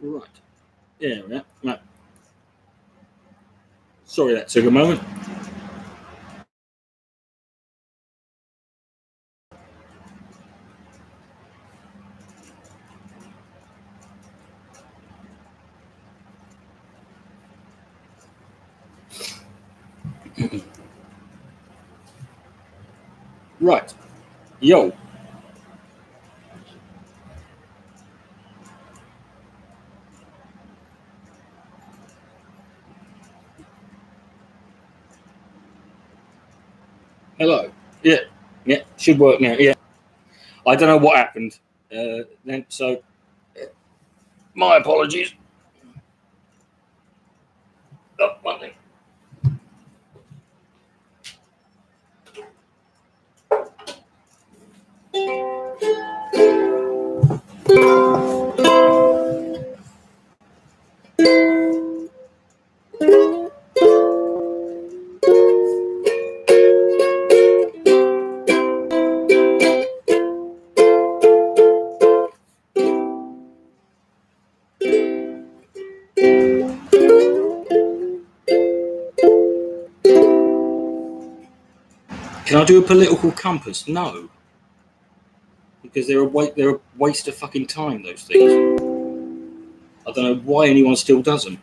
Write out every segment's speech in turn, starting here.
Right. Yeah, right. Sorry that took a moment. Right. Yo. Hello. Yeah. Yeah. Should work now. Yeah. I don't know what happened. Then so my apologies. Oh, one thing. Can I do a political compass? No. Because they're a waste of fucking time, those things. I don't know why anyone still does them.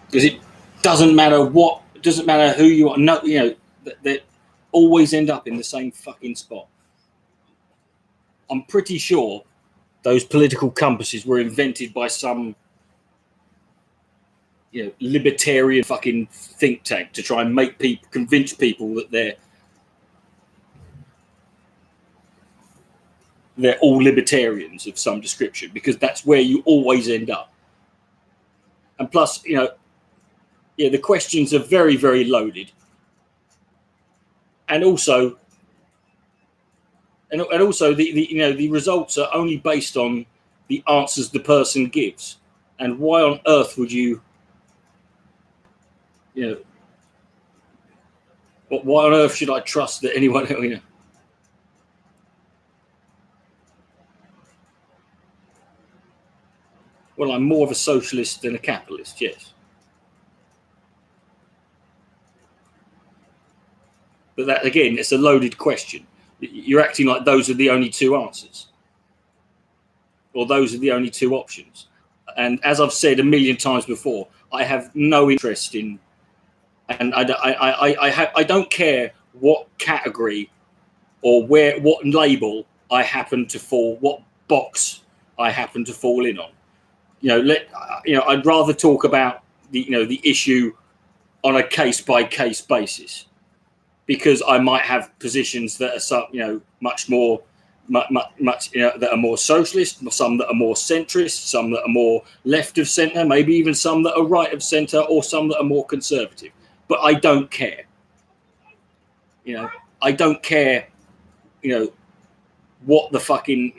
Because it doesn't matter what, it doesn't matter who you are. No, you know, they always end up in the same fucking spot. I'm pretty sure those political compasses were invented by some, you know, libertarian fucking think tank to try and make people, convince people that they're all libertarians of some description, because that's where you always end up. And plus, you know, yeah, the questions are very, very loaded, and also the you know, the results are only based on the answers the person gives. And why on earth would you, you know, why on earth should I trust that anyone, you know? Well, I'm more of a socialist than a capitalist, yes. But that, again, it's a loaded question. You're acting like those are the only two answers, or those are the only two options. And as I've said a million times before, I have no interest in, and I don't care what category or what label I happen to fall, what box I happen to fall in on. You know, I'd rather talk about the issue on a case by case basis, because I might have positions that are much more that are more socialist, some that are more centrist, some that are more left of centre, maybe even some that are right of centre, or some that are more conservative. But I don't care. You know, I don't care. You know, what the fucking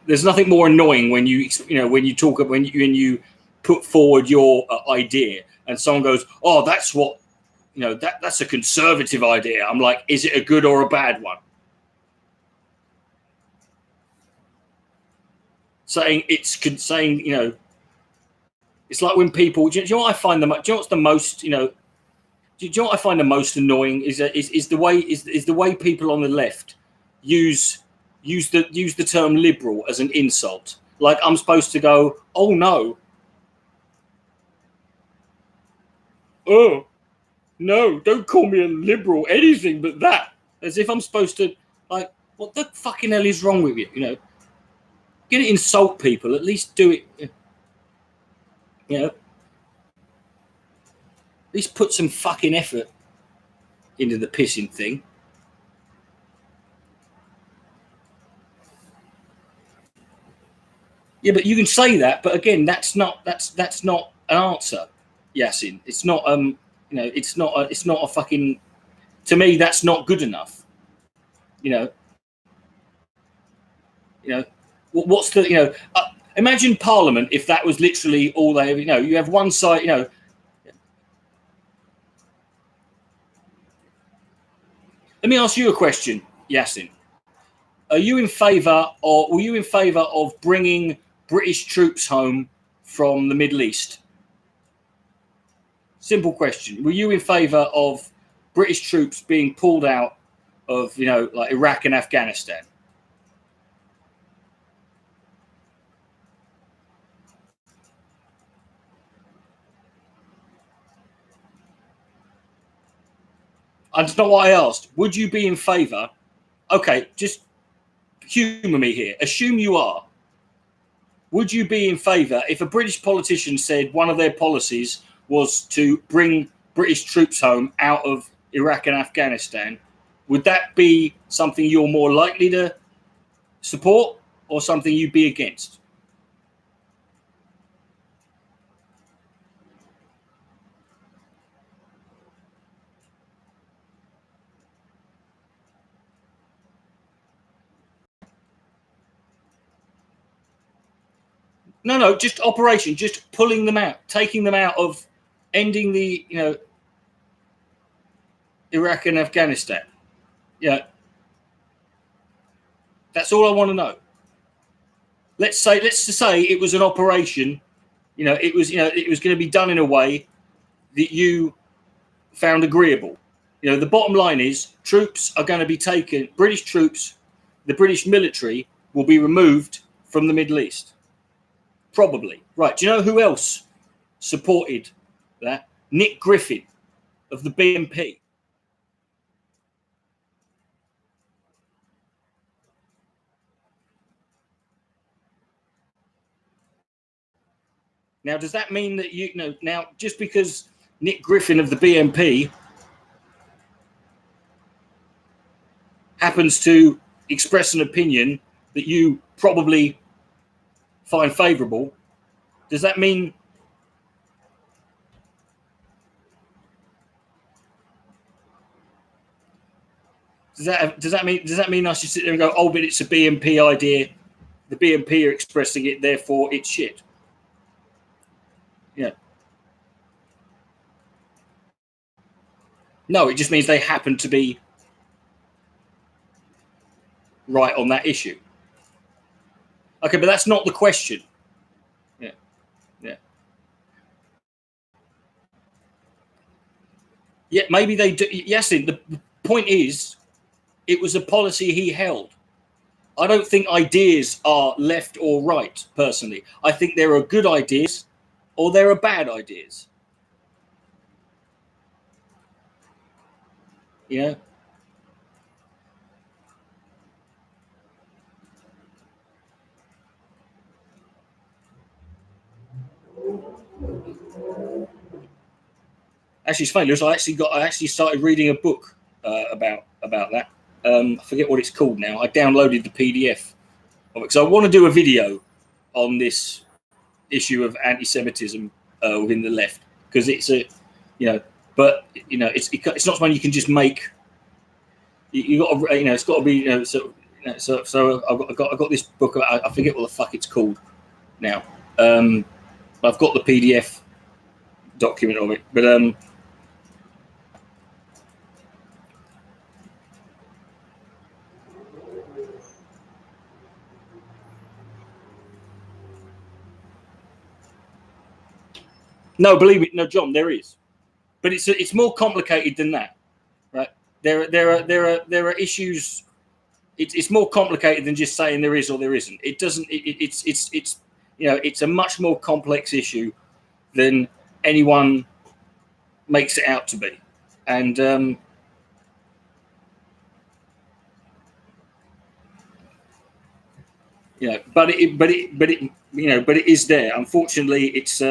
there's nothing more annoying when you talk when you put forward your idea and someone goes, oh, that's what, that's a conservative idea. I'm like, is it a good or a bad one? Saying it's like when people, do you know what I find what's the most, do you know what I find the most annoying is the way people on the left use the term liberal as an insult. Like I'm supposed to go, oh no, oh no, don't call me a liberal, anything but that. As if I'm supposed to, like, what the fucking hell is wrong with you? You know, gonna insult people, at least do it. You know, at least put some fucking effort into the pissing thing. Yeah, but you can say that, but again, that's not an answer, Yasin. It's not it's not a fucking, to me, that's not good enough. You know, what's the, imagine Parliament if that was literally all they have. You have one side, Let me ask you a question, Yasin. Were you in favour of bringing British troops home from the Middle East? Simple question. Were you in favour of British troops being pulled out of, like Iraq and Afghanistan? That's not what I asked. Would you be in favour? Okay, just humour me here. Assume you are. Would you be in favour if a British politician said one of their policies was to bring British troops home out of Iraq and Afghanistan? Would that be something you're more likely to support or something you'd be against? No, just operation, just pulling them out, taking them out of, ending the, Iraq and Afghanistan. Yeah, that's all I want to know. Let's just say it was an operation. It was going to be done in a way that you found agreeable. The bottom line is troops are going to be taken. British troops, the British military will be removed from the Middle East. Probably. Right. Do you know who else supported that? Nick Griffin of the BNP. Now, does that mean that now just because Nick Griffin of the BNP happens to express an opinion that you probably find favourable, does that mean does that mean I should sit there and go, oh, but it's a BNP idea, the BNP are expressing it, therefore it's shit? Yeah. No, it just means they happen to be right on that issue. Okay, but that's not the question. Yeah, maybe they do. Yes, the point is, it was a policy he held. I don't think ideas are left or right, personally. I think there are good ideas or there are bad ideas. Yeah. Actually, it's funny. I actually started reading a book about that. I forget what it's called now. I downloaded the PDF of it because I want to do a video on this issue of anti-Semitism within the left, because it's but it's not something you can just make. You got to, it's got to be, so I've got this book. I forget what the fuck it's called now. I've got the PDF document of it, but no, believe me, no, John, there is, but it's more complicated than that, right? There are issues. It's more complicated than just saying there is or there isn't. It doesn't. It's a much more complex issue than anyone makes it out to be, and but it is there. Unfortunately, it's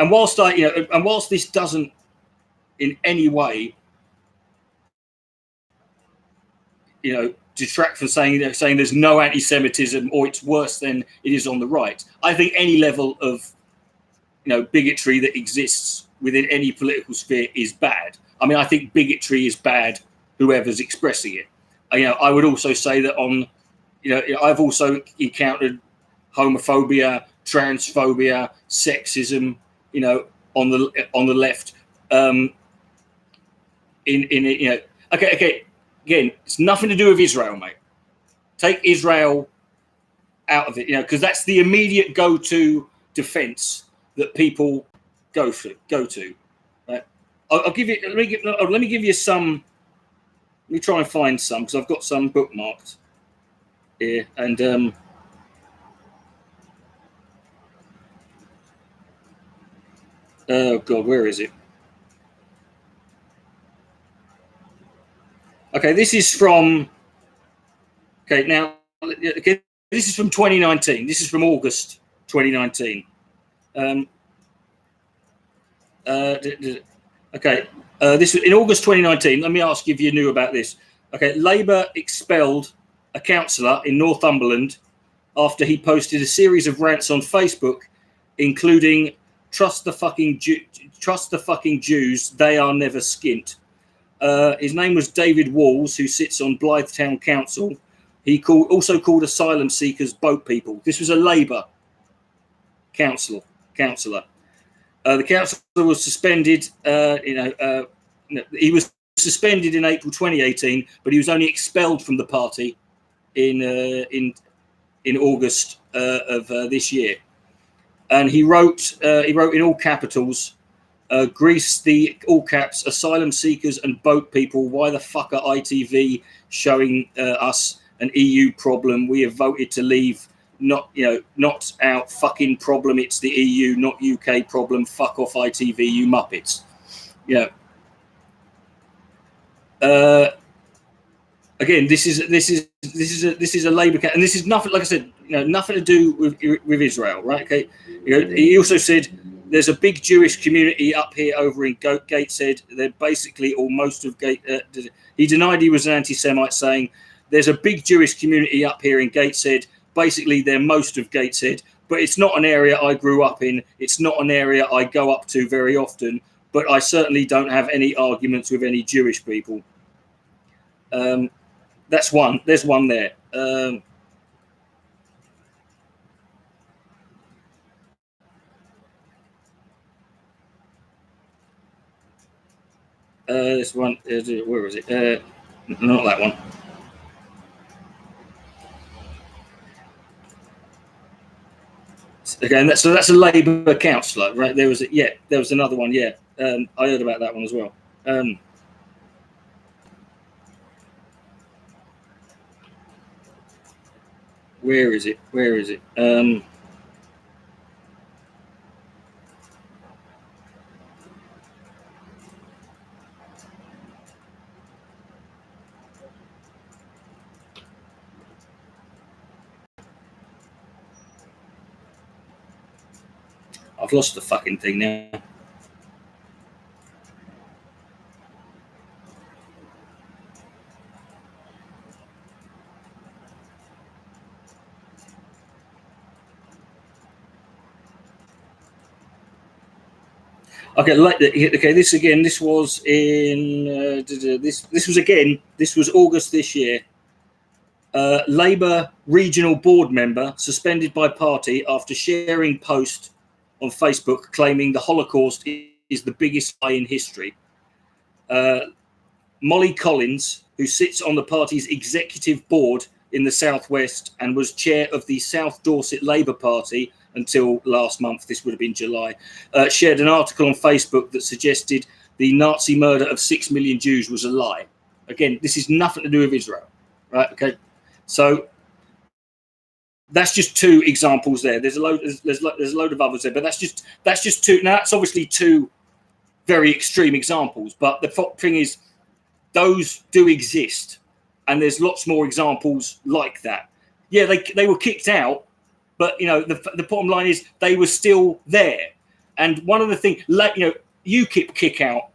and whilst this doesn't in any way detract from saying there's no anti-Semitism or it's worse than it is on the right. I think any level of bigotry that exists within any political sphere is bad. I mean, I think bigotry is bad, whoever's expressing it. I would also say that I've also encountered homophobia, transphobia, sexism, on the left. you know, okay, again, it's nothing to do with Israel, mate. Take Israel out of it, you know, because that's the immediate go-to defense that people go to. Right? I'll give you. Let me give you some. Let me try and find some because I've got some bookmarked here, and oh god, where is it? Okay, this is from. Okay, now okay, this is from 2019. This is from August 2019. Okay, this was in August 2019. Let me ask you if you knew about this. Okay, Labour expelled a councillor in Northumberland after he posted a series of rants on Facebook, including "Trust the fucking Jews, they are never skint." His name was David Walls, who sits on Blythe Town Council. He also called asylum seekers boat people. This was a Labour councillor. The councillor was suspended. He was suspended in April 2018, but he was only expelled from the party in August of this year. And he wrote in all capitals, Greece, the all caps, asylum seekers and boat people. Why the fuck are ITV showing us an EU problem? We have voted to leave. Not our fucking problem. It's the EU, not UK problem. Fuck off ITV, you muppets. Again, this is a Labour, and this is nothing. Like I said, nothing to do with Israel, right? Okay. He also said there's a big Jewish community up here over in Gateshead. They're basically all most of he denied he was an anti-Semite, saying there's a big Jewish community up here in Gateshead. Basically, they're most of Gateshead, but it's not an area I grew up in. It's not an area I go up to very often, but I certainly don't have any arguments with any Jewish people. That's one. There's one there. This one. Where is it? Not that one. Again, so that's a Labour councillor, right? There was another one. Yeah, I heard about that one as well. Where is it? I've lost the fucking thing now. Okay, this again. This was in this was August this year. Labour regional board member suspended by party after sharing post on Facebook claiming the Holocaust is the biggest lie in history. Molly Collins, who sits on the party's executive board in the Southwest and was chair of the South Dorset Labour Party until last month, this would have been July, shared an article on Facebook that suggested the Nazi murder of 6 million Jews was a lie. Again, this is nothing to do with Israel, right? Okay, so that's just two examples there. There's a load of others there, but that's just two. Now that's obviously two very extreme examples, but the thing is, those do exist, and there's lots more examples like that. Yeah, they were kicked out, but the bottom line is they were still there. And one of the things, UKIP kick out.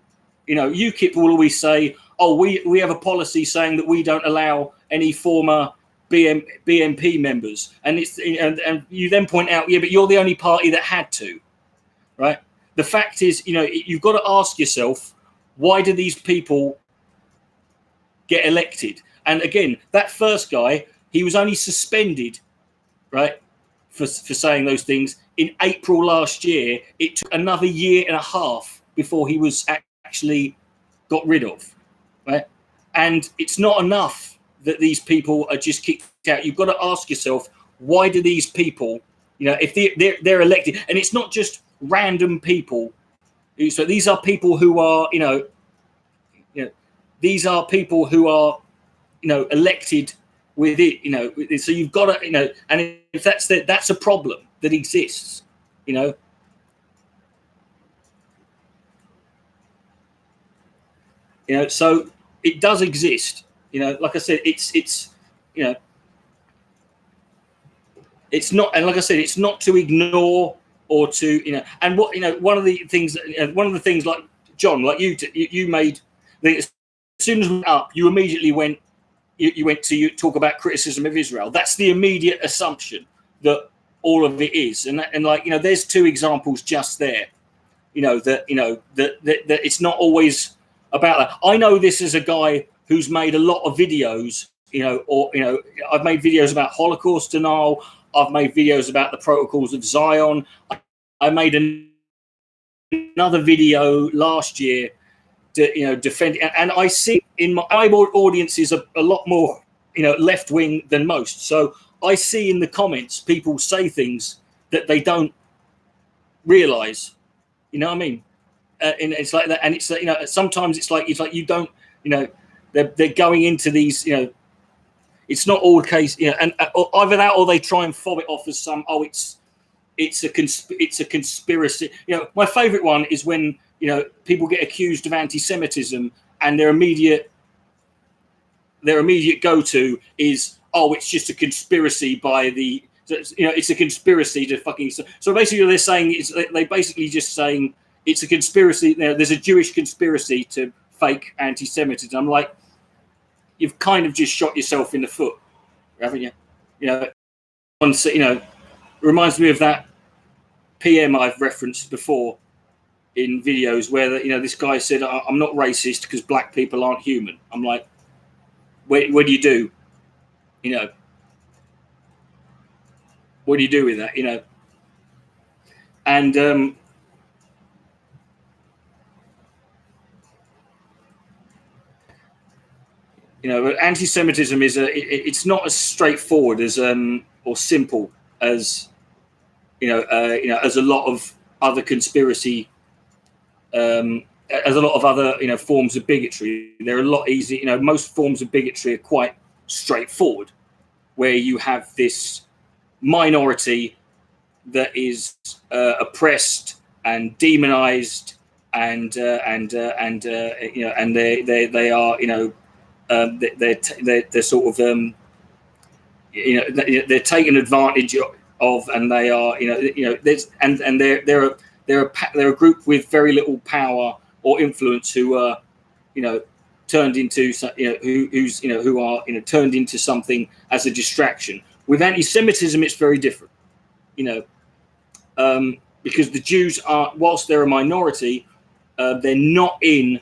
UKIP will always say, "Oh, we have a policy saying that we don't allow any former BNP members," and and you then point out, yeah, but you're the only party that had to, right? The fact is, you've got to ask yourself, why do these people get elected? And again, that first guy, he was only suspended, right, for saying those things in April last year. It took another year and a half before he was actually got rid of. right? And it's not enough that these people are just kicked out. You've got to ask yourself, why do these people, if they're elected, and it's not just random people. So these are people who are, these are people who are, elected with it, so you've got to, and if that's a problem that exists, so it does exist, like I said, it's it's not, and like I said, it's not to ignore or to, and what, one of the things like John, like you made, as soon as we went up, you immediately went, you went to talk about criticism of Israel. That's the immediate assumption that all of it is, and like, there's two examples just there, that it's not always about that. I know this as a guy who's made a lot of videos, I've made videos about Holocaust denial. I've made videos about the protocols of Zion. I made another video last year to, defend, and I see in my audience is a lot more, left wing than most. So I see in the comments people say things that they don't realize. You know what I mean? And it's like that, and it's sometimes it's like you don't, they're going into these, it's not all the case, and either that or they try and fob it off as some, it's a conspiracy. My favorite one is when people get accused of anti-Semitism and their immediate go-to is, it's just a conspiracy by the, it's a conspiracy to fucking. So basically, they're saying they basically just saying it's a conspiracy. There's a Jewish conspiracy to fake anti-Semitism. I'm like, you've kind of just shot yourself in the foot, haven't you? It reminds me of that PM I've referenced before in videos where this guy said, I'm not racist because black people aren't human. I'm like, what do you do? What do you do with that? And anti-Semitism is it's not as straightforward as or simple as as a lot of other conspiracy, as a lot of other forms of bigotry. They're a lot easier. Most forms of bigotry are quite straightforward, where you have this minority that is oppressed and demonized, and they are they're sort of they're taken advantage of, and they are there's and they're a group with very little power or influence who are turned into who are turned into something as a distraction. With anti-Semitism, it's very different, because the Jews are, whilst they're a minority, they're not in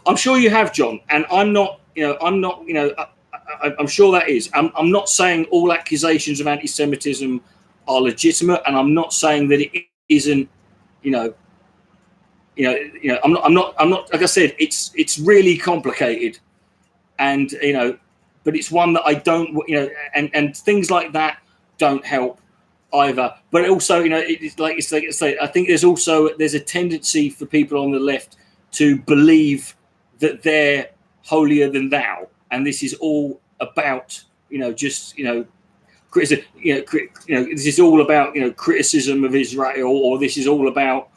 I'm sure you have, John, and I'm not I'm sure that is. I'm not saying all accusations of anti-Semitism are legitimate, and I'm not saying that it isn't. I'm not. Like I said, it's really complicated, and but it's one that I don't. And things like that don't help either. But also, it's like I say. I think there's a tendency for people on the left to believe that they're holier than thou, and this is all about criticism. This is all about criticism of Israel, or this is all about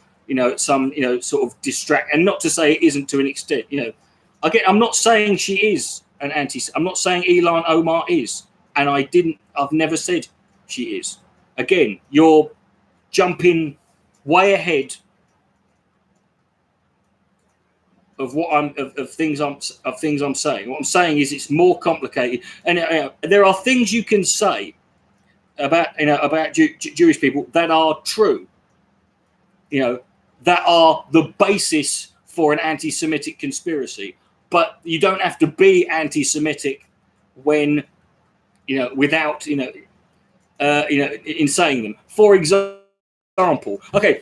some sort of distract. And not to say it isn't to an extent. I'm not saying she is an anti. I'm not saying Ilhan Omar is, and I've never said she is. Again, you're jumping way ahead of what of things I'm saying. What I'm saying is it's more complicated, and there are things you can say about Jewish people that are true, that are the basis for an anti-Semitic conspiracy. But you don't have to be anti-Semitic when without in saying them. For example, okay,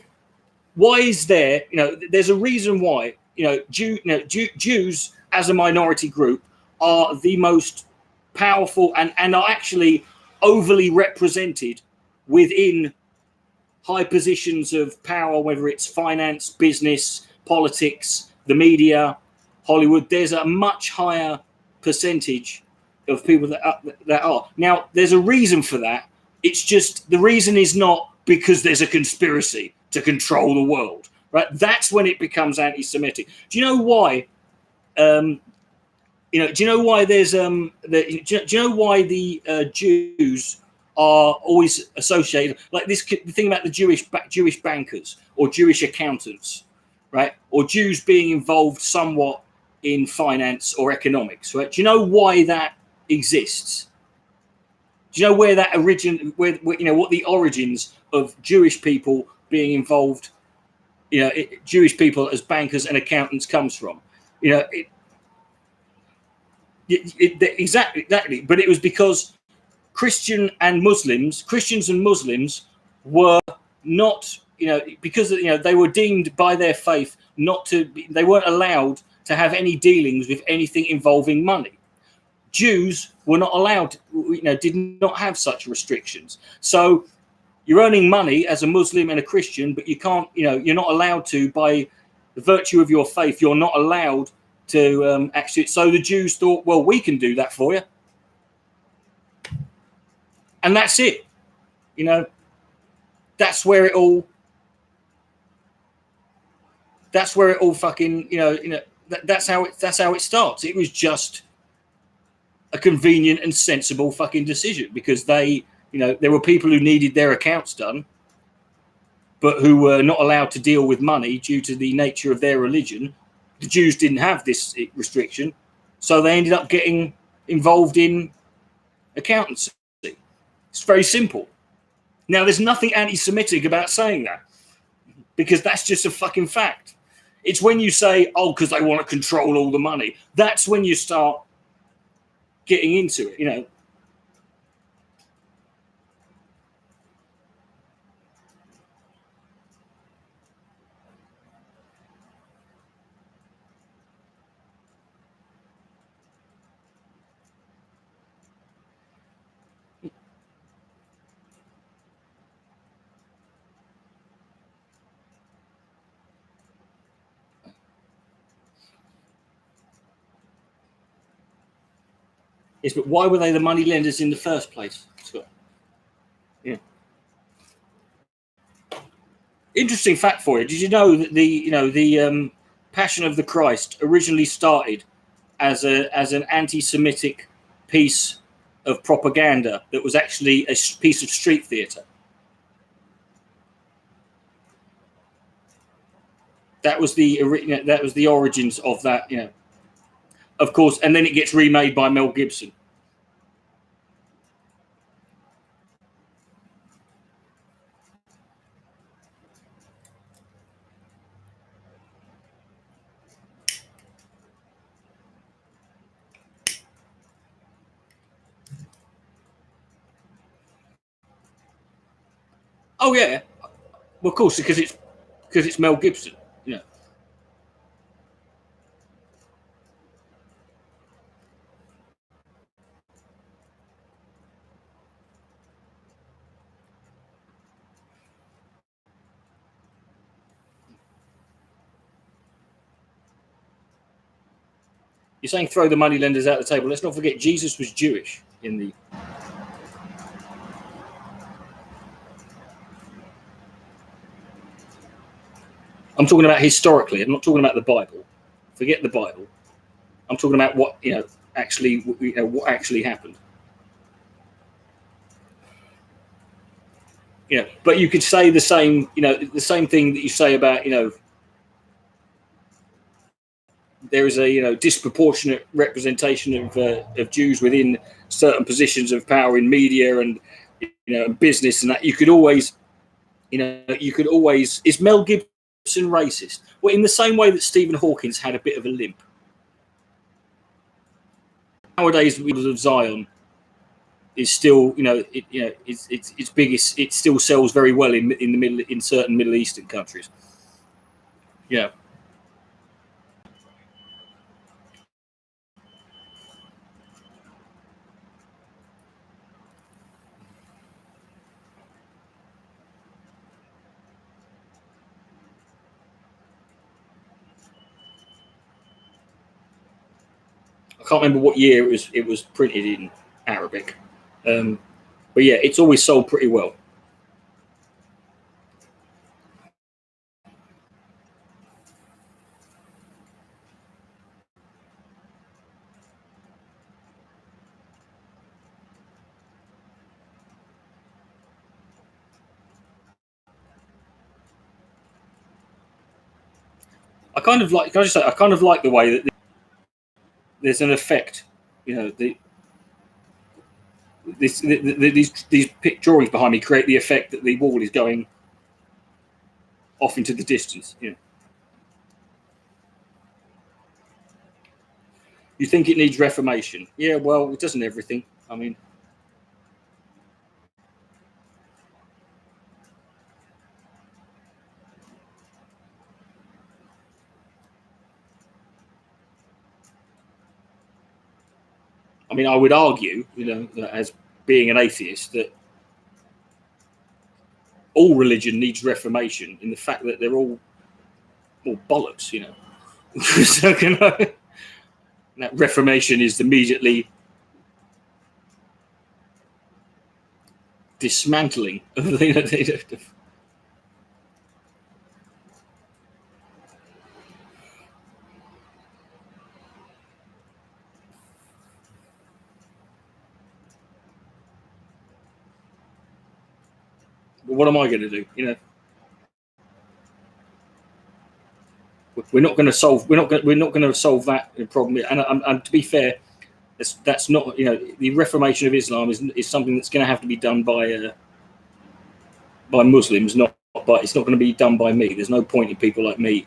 why is there there's a reason why Jews as a minority group are the most powerful and are actually overly represented within high positions of power, whether it's finance, business, politics, the media, Hollywood. There's a much higher percentage of people that are. Now, there's a reason for that. It's just the reason is not because there's a conspiracy to control the world, right? That's when it becomes anti-Semitic. Do you know why? Do you know why there's do you know why the Jews are always associated like this? The thing about the Jewish bankers or Jewish accountants, right? Or Jews being involved somewhat in finance or economics, right? Do you know why that exists? Do you know where that where what the origins of Jewish people being involved, Jewish people as bankers and accountants comes from? Exactly. But it was because Christians and Muslims were not, because they were deemed by their faith not to. They weren't allowed to have any dealings with anything involving money. Jews were not allowed, did not have such restrictions. So you're earning money as a Muslim and a Christian, but you can't, you're not allowed to, by the virtue of your faith, you're not allowed to actually. So the Jews thought, well, we can do that for you. And that's it. That's where it all fucking, that's how it starts. It was just a convenient and sensible fucking decision because there were people who needed their accounts done, but who were not allowed to deal with money due to the nature of their religion. The Jews didn't have this restriction, so they ended up getting involved in accountancy. It's very simple. Now, there's nothing anti-Semitic about saying that because that's just a fucking fact. It's when you say, oh, because they want to control all the money, that's when you start getting into it, Yes, but why were they the money lenders in the first place, Scott? Yeah. Interesting fact for you. Did you know that the Passion of the Christ originally started as an anti-Semitic piece of propaganda that was actually a piece of street theatre? That was the origins of that, Of course, and then it gets remade by Mel Gibson. Oh yeah, well, of course, because it's Mel Gibson, You're saying throw the money lenders out the table. Let's not forget Jesus was Jewish in the. I'm talking about historically. I'm not talking about the Bible. Forget the Bible. I'm talking about what actually what actually happened. But you could say the same thing that you say about there is a disproportionate representation of Jews within certain positions of power in media and business, and that you could always is Mel Gibson racist? Well, in the same way that Stephen Hawking's had a bit of a limp. Nowadays, Wheels of Zion is still its biggest. It still sells very well in certain Middle Eastern countries. Yeah. can't remember what year it was printed in Arabic, but yeah, it's always sold pretty well. I kind of like. Can I just say, I kind of like the way that there's an effect. You know, these drawings behind me create the effect that the wall is going off into the distance. You know. You think it needs reformation? Yeah, well, it doesn't everything. I mean, I would argue, you know, as being an atheist, that all religion needs reformation in the fact that they're all bollocks, you know. So, you know, that reformation is immediately dismantling of the. What am I going to do? You know, we're not going to solve. We're not going to solve that problem. And to be fair, that's not. You know, the reformation of Islam is something that's going to have to be done by Muslims, not. But it's not going to be done by me. There's no point in people like me.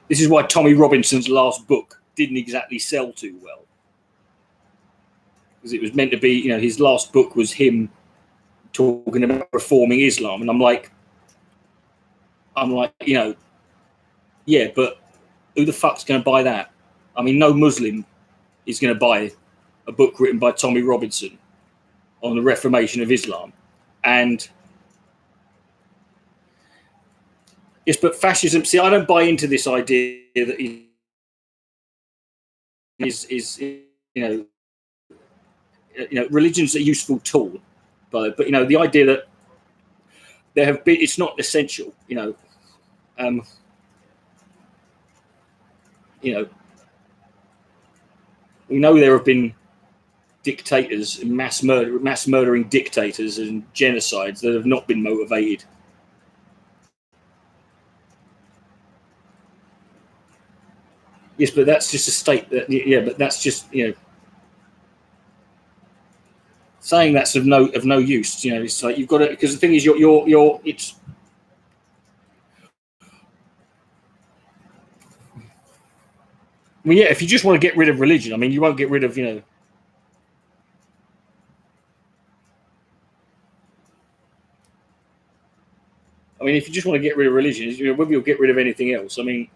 This is why Tommy Robinson's last book didn't exactly sell too well, because it was meant to be. You know, his last book was him talking about reforming Islam, and I'm like, you know, yeah, but who the fuck's going to buy that? I mean, no Muslim is going to buy a book written by Tommy Robinson on the reformation of Islam. And yes, but fascism. See, I don't buy into this idea that is you know, religion's a useful tool, but you know, the idea that there have been, it's not essential. You know, we know there have been dictators and mass murdering dictators and genocides that have not been motivated. Yes, but that's just a state that, yeah, but that's just, you know, saying that's of no use. You know, it's like you've got to, because the thing is, it's. I mean, yeah, if you just want to get rid of religion, I mean, you won't get rid of, you know. I mean, if you just want to get rid of religion, you know, whether you'll get rid of anything else. I mean,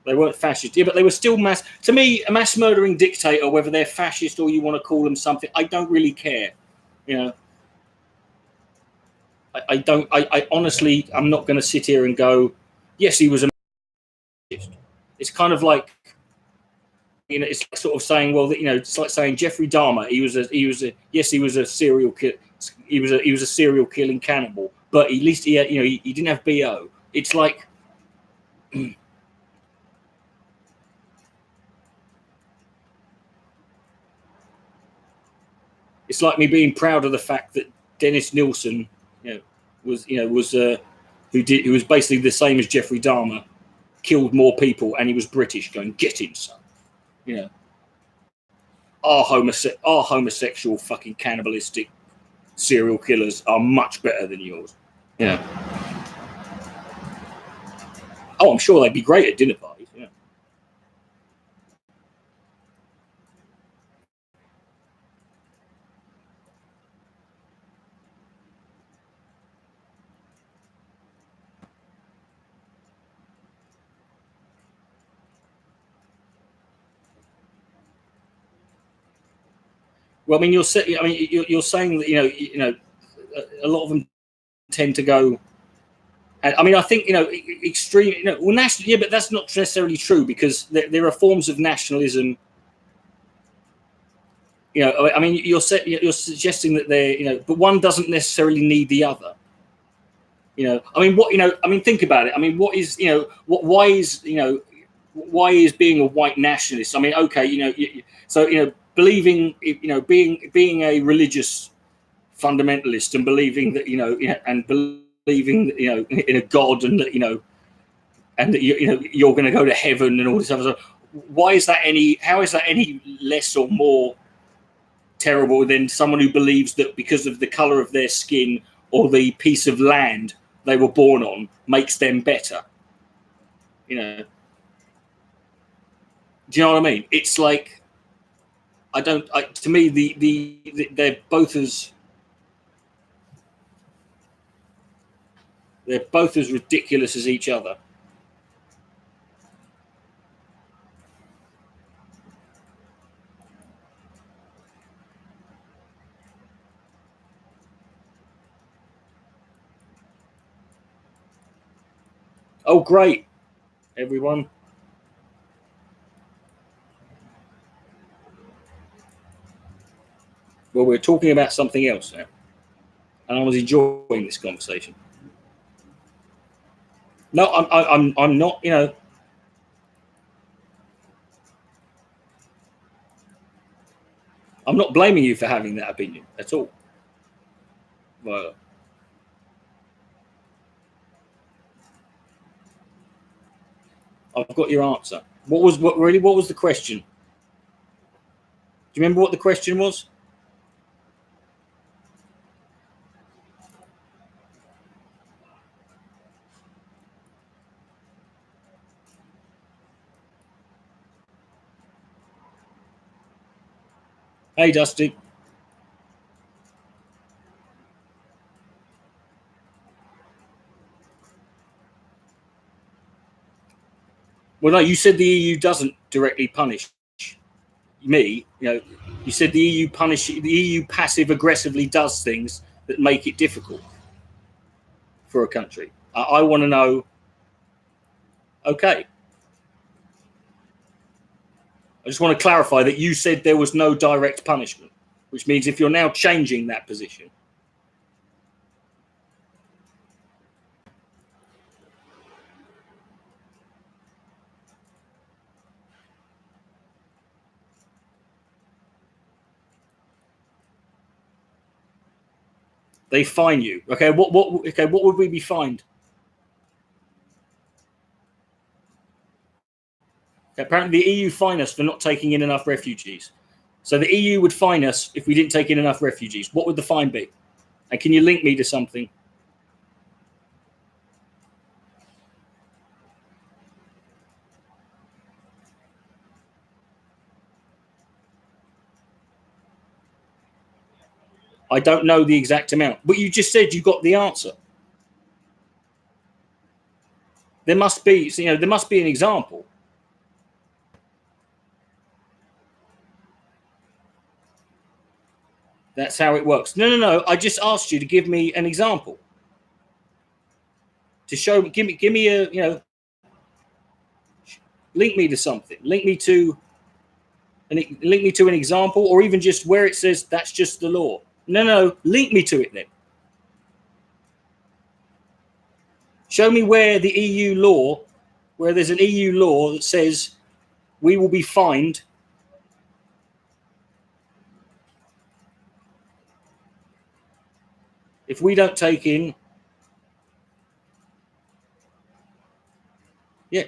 they weren't fascist, yeah, but they were still mass. To me, a mass murdering dictator, whether they're fascist or you want to call them something, I don't really care. You know, I don't. I honestly, I'm not going to sit here and go, yes, he was a. It's kind of like, you know, it's sort of saying, well, you know, it's like saying Jeffrey Dahmer. He was a serial killer. He was a serial killing cannibal, but at least he had, you know, he didn't have BO. It's like. It's like me being proud of the fact that Dennis Nilsson, you know, was who was basically the same as Jeffrey Dahmer, killed more people, and he was British. Going, get him, son. You know, our homosexual fucking cannibalistic serial killers are much better than yours. Yeah. Oh, I'm sure they'd be great at dinner parties. Yeah. Well, I mean, you're saying that, you know, a lot of them tend to go, And I mean, I think, extreme, well, national, yeah, but that's not necessarily true, because there are forms of nationalism. I mean, you're suggesting that but one doesn't necessarily need the other. I mean, I mean, think about it. I mean, what is, why is being a white nationalist? I mean, okay, so, believing, being a religious fundamentalist, and believing that, and believing that, in a God, and that, and that you're going to go to heaven and all this other stuff. Why is that how is that any less or more terrible than someone who believes that because of the color of their skin or the piece of land they were born on makes them better? Do you know what I mean? It's like, to me, they're both as ridiculous as each other. Oh, great, everyone. Well, we're talking about something else now, and I was enjoying this conversation. No, I'm not. I'm not blaming you for having that opinion at all. Well, I've got your answer. What was the question? Do you remember what the question was? Hey, Dusty. Well, no, you said the EU doesn't directly punish me. You said the EU passive aggressively does things that make it difficult for a country. I want to know. Okay. I just want to clarify that you said there was no direct punishment, which means if you're now changing that position. They fine you. Okay, what would we be fined? Apparently, the EU fine us for not taking in enough refugees. So the EU would fine us if we didn't take in enough refugees. What would the fine be? And can you link me to something? I don't know the exact amount, but you just said you got the answer. There must be, there must be an example. That's how it works. No. I just asked you to give me an example. To show, give me a, link me to something. Link me to an example, or even just where it says that's just the law. No, link me to it then. Show me where the EU law, where there's an EU law that says we will be fined if we don't take in. Yeah.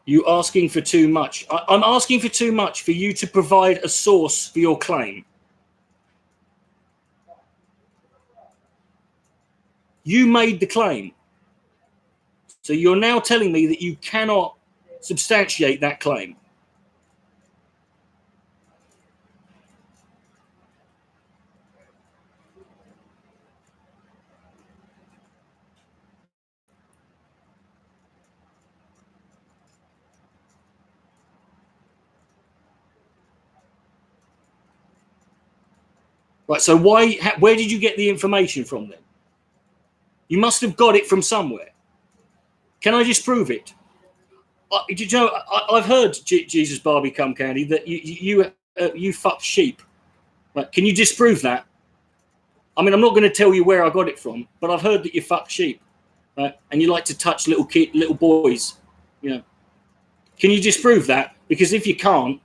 You asking for too much. I'm asking for too much for you to provide a source for your claim. You made the claim. So you're now telling me that you cannot substantiate that claim? Right, so where did you get the information from then? You must have got it from somewhere. Can I disprove it? Did you know, I've heard, Jesus Barbie Cum Candy, that you fuck sheep. Right, can you disprove that? I mean, I'm not going to tell you where I got it from, but I've heard that you fuck sheep, right? And you like to touch little boys, you know. Can you disprove that? Because if you can't,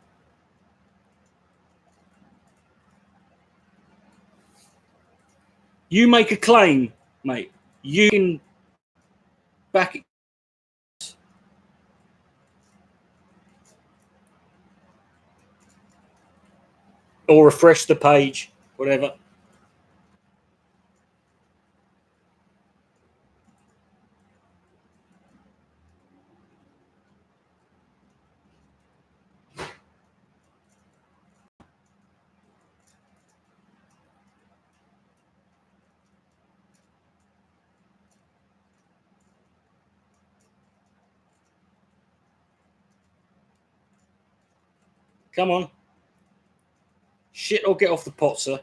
you make a claim, mate. You can back it. Or refresh the page, whatever. Come on. Shit or get off the pot, sir.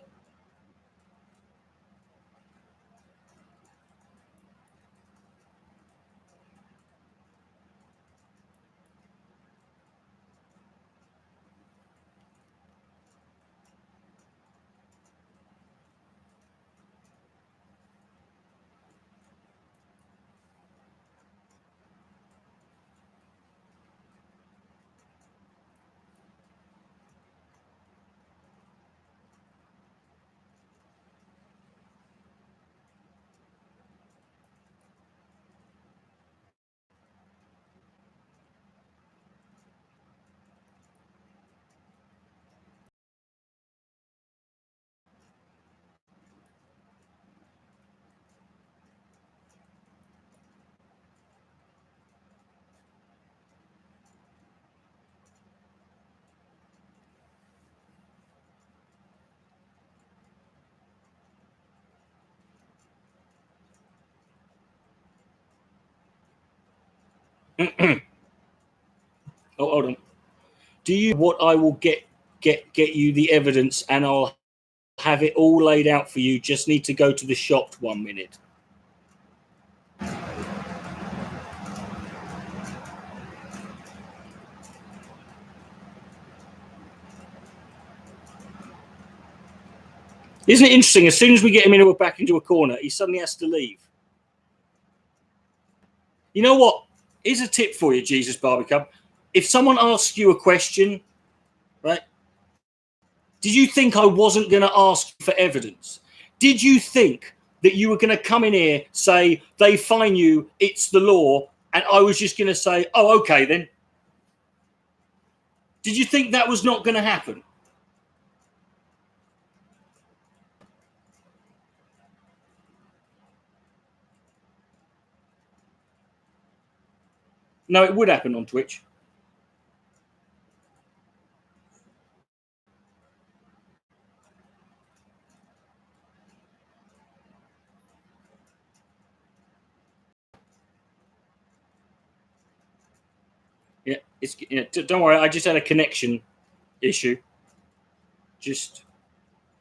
Oh, hold on. Do you what I will get you the evidence and I'll have it all laid out for you. Just need to go to the shop 1 minute. Isn't it interesting? As soon as we get him back into a corner, he suddenly has to leave. You know what? Here's a tip for you, Jesus Barbecue. If someone asks you a question, right? Did you think I wasn't going to ask for evidence? Did you think that you were going to come in here, say, they fine you, it's the law, and I was just going to say, oh, okay, then? Did you think that was not going to happen? No, it would happen on Twitch. Yeah, it's don't worry. I just had a connection issue. Just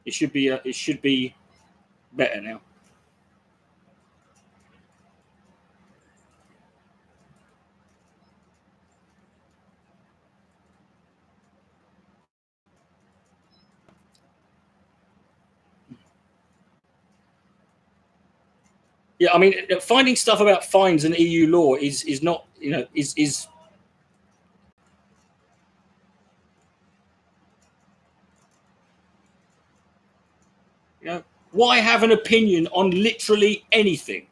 it should be better now. Yeah, I mean, finding stuff about fines and EU law is not, you know, is you know, why have an opinion on literally anything?